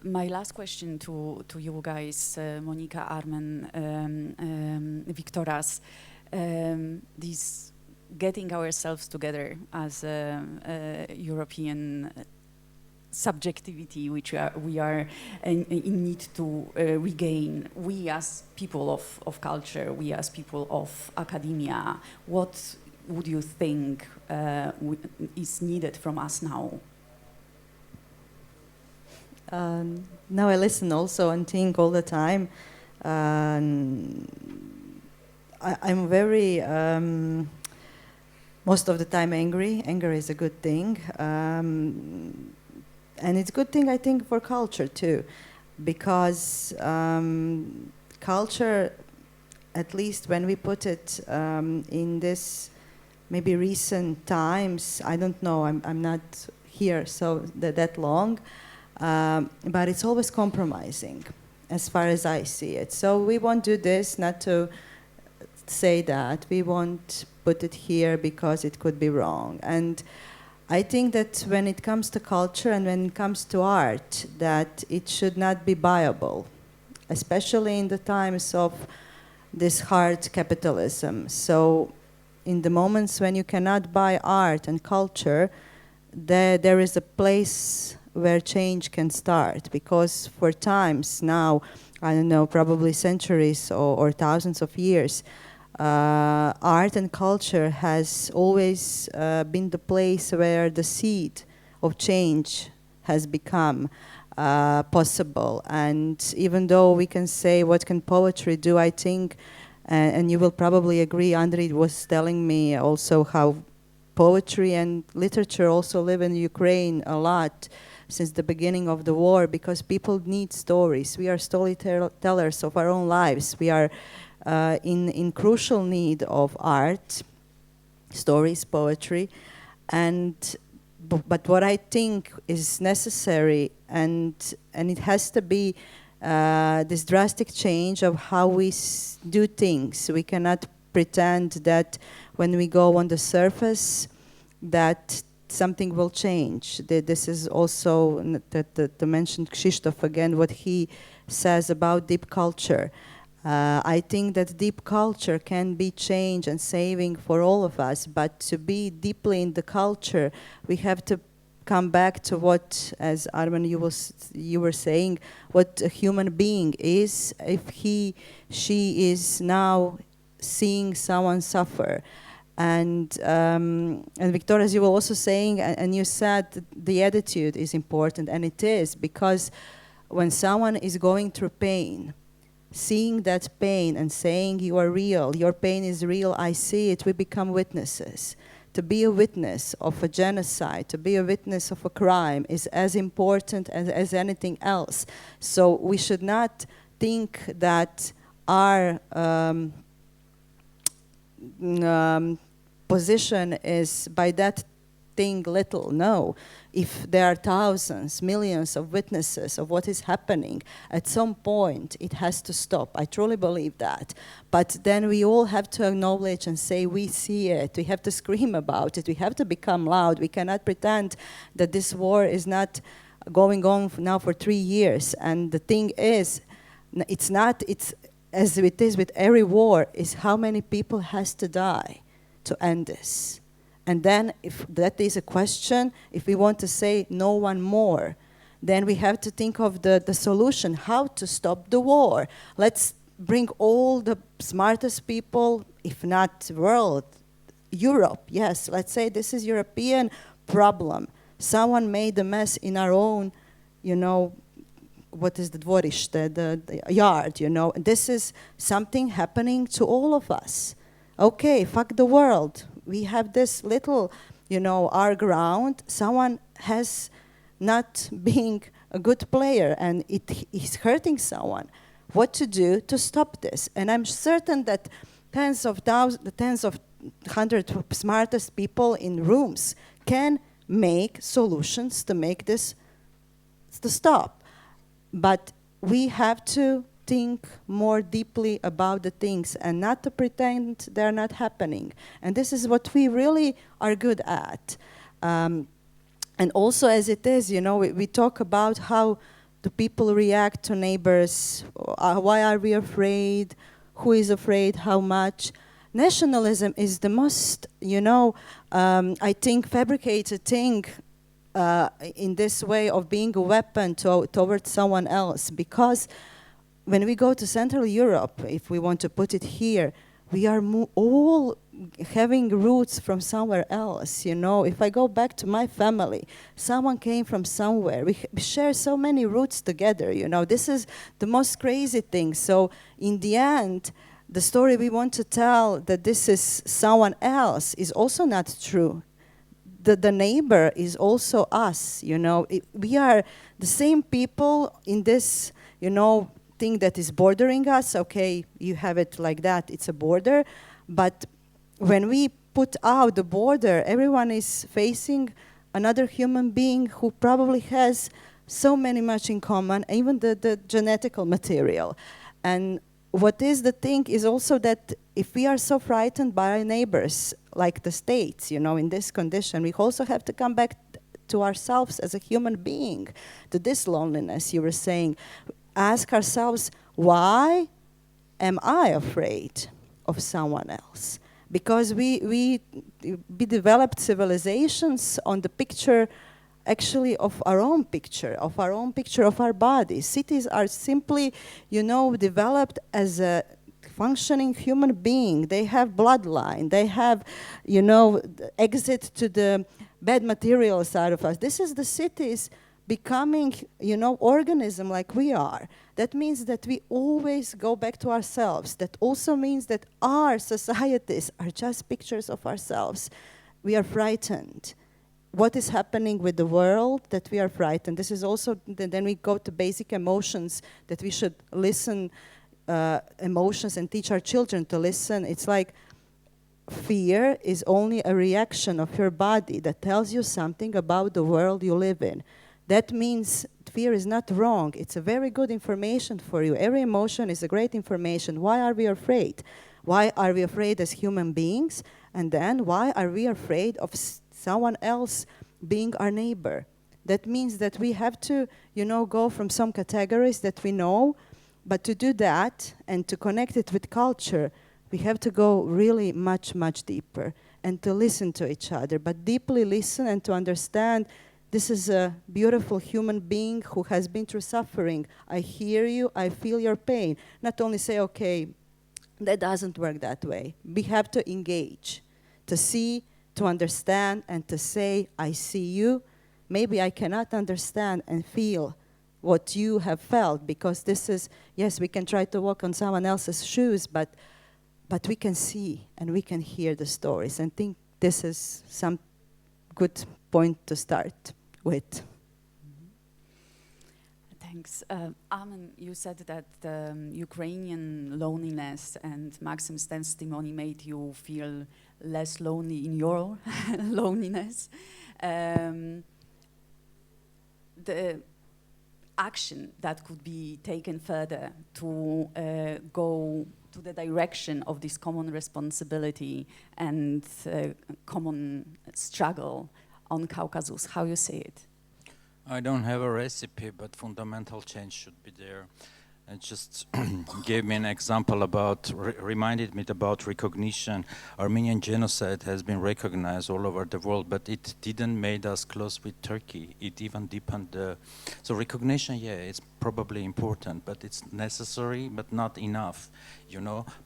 my last question to you guys, Monika, Armen, Viktoras, this getting ourselves together as a European subjectivity, which we are in need to regain. We as people of culture, we as people of academia, what would you think is needed from us now? Now I listen also and think all the time. I'm very, most of the time angry. Anger is a good thing. And it's a good thing, I think, for culture too. Because culture, at least when we put it in this maybe recent times, I don't know, I'm not here so that long, but it's always compromising as far as I see it. So we won't do this, not to say that. We won't put it here because it could be wrong. And I think that when it comes to culture and when it comes to art, that it should not be buyable, especially in the times of this hard capitalism. So in the moments when you cannot buy art and culture, there is a place where change can start. Because for times now, I don't know, probably centuries or thousands of years, art and culture has always been the place where the seed of change has become possible. And even though we can say, what can poetry do, I think, and you will probably agree, Andrei was telling me also how poetry and literature also live in Ukraine a lot. since the beginning of the war, because people need stories. We are storytellers of our own lives. We are in crucial need of art, stories, poetry, but what I think is necessary, and it has to be this drastic change of how we do things. We cannot pretend that when we go on the surface that something will change. This is also the mentioned Krzysztof again, what he says about deep culture. I think that deep culture can be change and saving for all of us, but to be deeply in the culture, we have to come back to what, as Armen, you were saying, what a human being is, if she is now seeing someone suffer. And Viktoras, you were also saying, and you said the attitude is important, and it is, because when someone is going through pain, seeing that pain and saying you are real, your pain is real, I see it, we become witnesses. To be a witness of a genocide, to be a witness of a crime is as important as anything else. So we should not think that our position is by that thing little. No. If there are thousands, millions of witnesses of what is happening, at some point it has to stop. I truly believe that. But then we all have to acknowledge and say we see it. We have to scream about it. We have to become loud. We cannot pretend that this war is not going on now for 3 years. And the thing is, it's as it is with every war, is how many people has to die to end this. And then if that is a question, if we want to say no one more, then we have to think of the solution, how to stop the war. Let's bring all the smartest people, if not world, Europe, yes, let's say this is European problem. Someone made a mess in our own, what is the dvorište, the yard, This is something happening to all of us. Okay, fuck the world. We have this little, our ground. Someone has not being a good player and it is hurting someone. What to do to stop this? And I'm certain that tens of hundreds of smartest people in rooms can make solutions to make this to stop. But we have to think more deeply about the things and not to pretend they're not happening. And this is what we really are good at. And also as it is, we talk about how do people react to neighbors, why are we afraid, who is afraid, how much. Nationalism is the most, I think, fabricated thing in this way of being a weapon towards someone else, because when we go to Central Europe, if we want to put it here, we are all having roots from somewhere else, If I go back to my family, someone came from somewhere. We share so many roots together, This is the most crazy thing. So in the end, the story we want to tell that this is someone else is also not true. The neighbor is also us, We are the same people in this, thing that is bordering us. Okay, you have it like that, it's a border. But when we put out the border, everyone is facing another human being who probably has so much in common, even the genetical material. And what is the thing is also that if we are so frightened by our neighbors, like the states, in this condition, we also have to come back to ourselves as a human being, to this loneliness you were saying. Ask ourselves, why am I afraid of someone else? Because we developed civilizations on the picture, actually, of our own picture of our bodies. Cities are simply, developed as a functioning human being. They have bloodline. They have, exit to the bad material side of us. This is the cities becoming, organism like we are. That means that we always go back to ourselves. That also means that our societies are just pictures of ourselves. We are frightened. what is happening with the world that we are frightened. This is also, then we go to basic emotions that we should listen, emotions, and teach our children to listen. It's like fear is only a reaction of your body that tells you something about the world you live in. That means fear is not wrong. It's a very good information for you. Every emotion is a great information. Why are we afraid? Why are we afraid as human beings? And then why are we afraid of someone else being our neighbor? That means that we have to, go from some categories that we know, but to do that and to connect it with culture, we have to go really much, much deeper and to listen to each other, but deeply listen and to understand this is a beautiful human being who has been through suffering. I hear you, I feel your pain. Not only say, okay, that doesn't work that way. We have to engage, to see, to understand, and to say, I see you. Maybe I cannot understand and feel what you have felt, because this is, yes, we can try to walk on someone else's shoes, but we can see and we can hear the stories, and think this is some good point to start with. Thanks. Armen, you said that the Ukrainian loneliness and Maksym's testimony made you feel less lonely in your loneliness. The action that could be taken further to go to the direction of this common responsibility and common struggle on Caucasus, how you say it? I don't have a recipe, but fundamental change should be there. It just gave me an example about, reminded me about recognition. Armenian genocide has been recognized all over the world, but it didn't make us close with Turkey. It even deepened the, so recognition, yeah, it's probably important, but it's necessary, but not enough.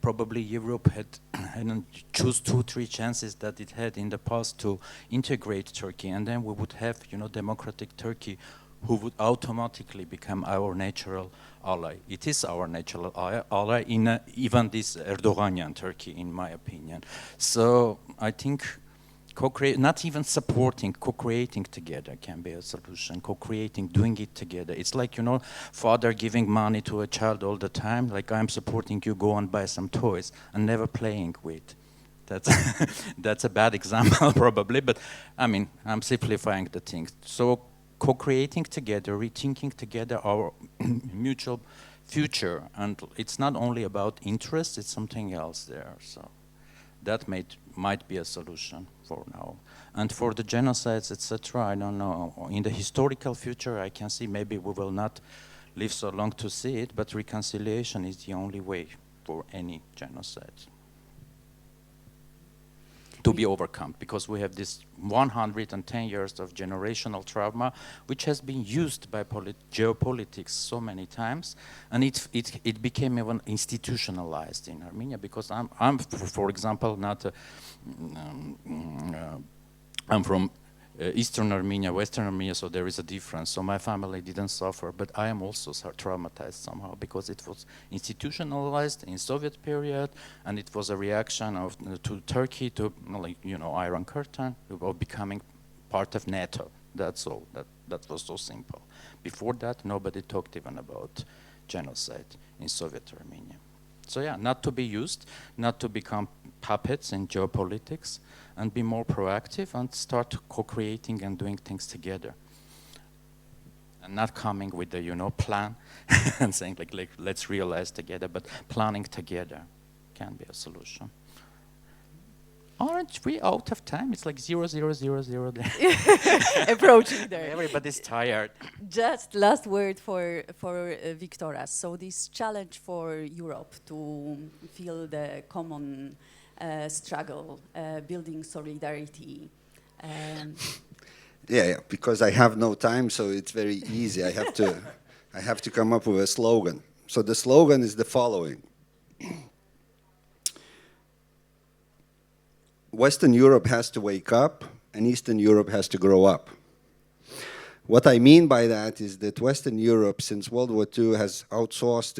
Probably Europe hadn't choose 2-3 chances that it had in the past to integrate Turkey, and then we would have, democratic Turkey, who would automatically become our natural ally. It is our natural ally in even this Erdoganian Turkey, in my opinion. So I think not even supporting, co-creating together can be a solution. Co-creating, doing it together. It's like, father giving money to a child all the time, like I'm supporting you, go and buy some toys, and never playing with. That's a bad example probably, but I mean, I'm simplifying the things. So co-creating together, rethinking together our mutual future, and it's not only about interest, it's something else there. So that might be a solution for now. And for the genocides, etc., I don't know. In the historical future, I can see maybe we will not live so long to see it, but reconciliation is the only way for any genocide to be overcome, because we have this 110 years of generational trauma, which has been used by geopolitics so many times, and it became even institutionalized in Armenia. Because I'm for example, not I'm from Eastern Armenia, Western Armenia, so there is a difference. So my family didn't suffer, but I am also traumatized somehow, because it was institutionalized in Soviet period, and it was a reaction to Turkey to, Iron Curtain, of becoming part of NATO. That's all. That was so simple. Before that, nobody talked even about genocide in Soviet Armenia. So yeah, not to be used, not to become puppets in geopolitics, and be more proactive and start co-creating and doing things together. And not coming with the, plan and saying like, let's realize together, but planning together can be a solution. Aren't we out of time? It's like 0, 0, 0, 0 there. Approaching there. Everybody's tired. Just last word for Viktoras. So this challenge for Europe to feel the common struggle, building solidarity. Yeah, because I have no time, so it's very easy. I have to come up with a slogan. So the slogan is the following. Western Europe has to wake up, and Eastern Europe has to grow up. What I mean by that is that Western Europe, since World War II, has outsourced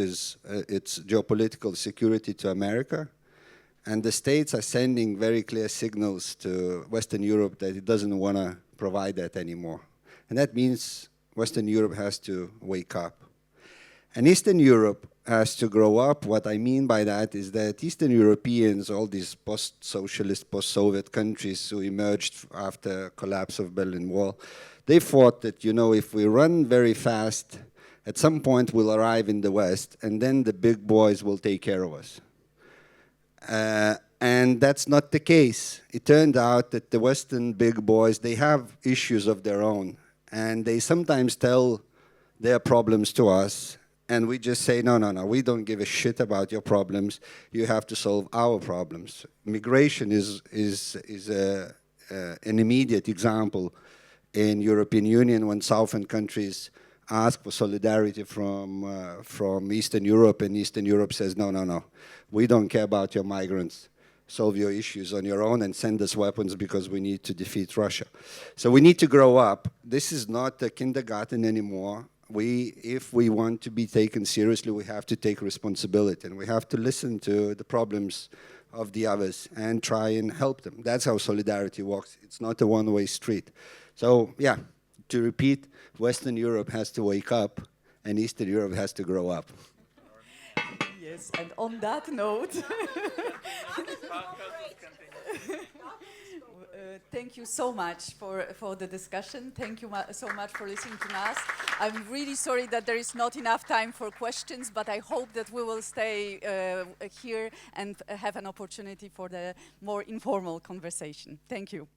its geopolitical security to America, and the States are sending very clear signals to Western Europe that it doesn't want to provide that anymore. And that means Western Europe has to wake up. And Eastern Europe has to grow up. What I mean by that is that Eastern Europeans, all these post-socialist, post-Soviet countries who emerged after collapse of Berlin Wall, they thought that, you know, if we run very fast, at some point we'll arrive in the West, and then the big boys will take care of us. And that's not the case. It turned out that the Western big boys, they have issues of their own, and they sometimes tell their problems to us, and we just say, no, no, no, we don't give a shit about your problems. You have to solve our problems. Migration is an immediate example in European Union when southern countries ask for solidarity from Eastern Europe, and Eastern Europe says, no, no, no, we don't care about your migrants. Solve your issues on your own and send us weapons because we need to defeat Russia. So we need to grow up. This is not a kindergarten anymore. If we want to be taken seriously, we have to take responsibility, and we have to listen to the problems of the others and try and help them. That's how solidarity works. It's not a one-way street. So, yeah, to repeat, Western Europe has to wake up, and Eastern Europe has to grow up. Yes, and on that note, thank you so much for the discussion. Thank you so much for listening to us. I'm really sorry that there is not enough time for questions, but I hope that we will stay here and have an opportunity for the more informal conversation. Thank you.